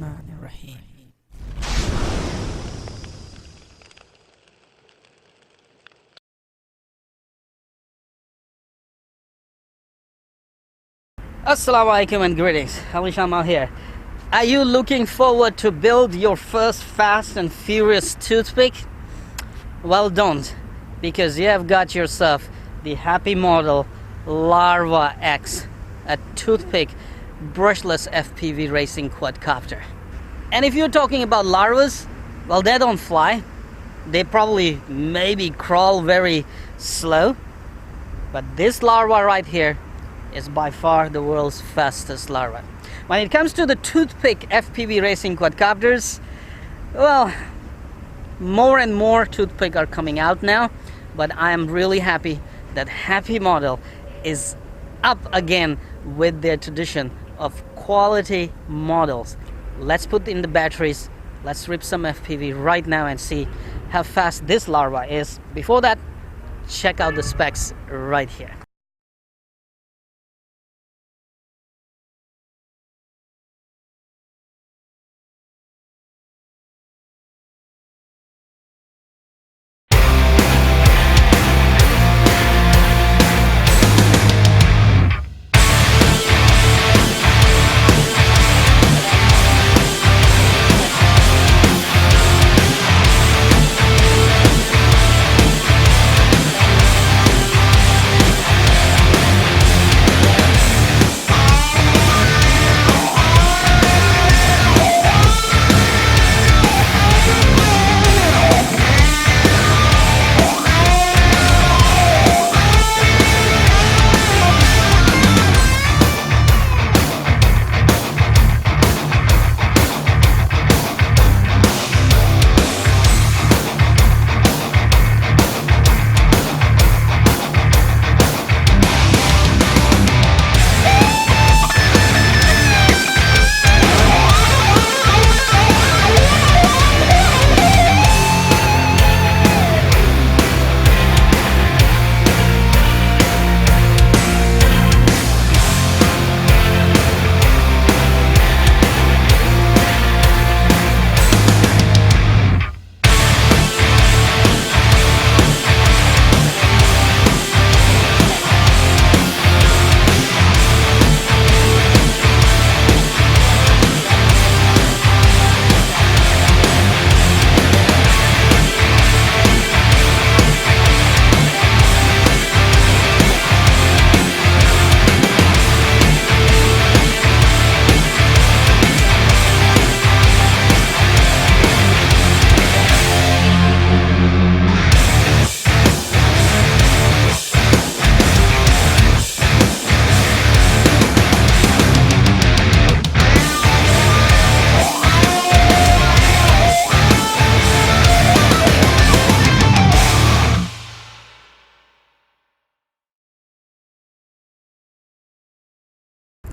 Bismillahirrahmanirrahim. Assalamu alaikum and greetings. AliShanMao here. Are you looking forward to build your first fast and furious toothpick? Well, don't, because you have got yourself the happy model Larva X, a toothpick brushless FPV racing quadcopter. And if you're talking about larvas, well, they don't fly. They probably maybe crawl very slow. But this larva right here is by far the world's fastest larva. When it comes to the toothpick FPV racing quadcopters, well, more and more toothpick are coming out now, but I am really happy that Happy Model is up again with their tradition of quality models. Let's put in the batteries, let's rip some FPV right now and see how fast this larva is. Before that, check out the specs right here.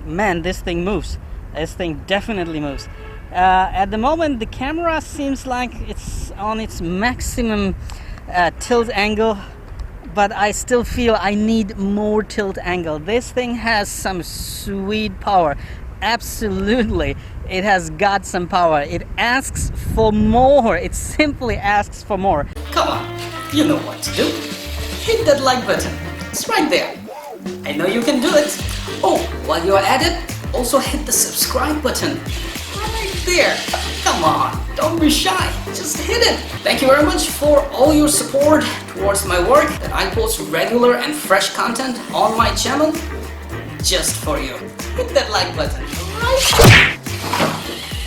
Man, this thing moves. This thing definitely moves. At the moment, the camera seems like it's on its maximum tilt angle, but I still feel I need more tilt angle. This thing has some sweet power. Absolutely, it has got some power. It asks for more. It simply asks for more. Come on, you know what to do. Hit that like button. It's right there. I know you can do it. Oh, while you're at it, also hit the subscribe button right there. Come on, don't be shy, just hit it. Thank you very much for all your support towards my work, that I post regular and fresh content on my channel just for you. Hit that like button right there.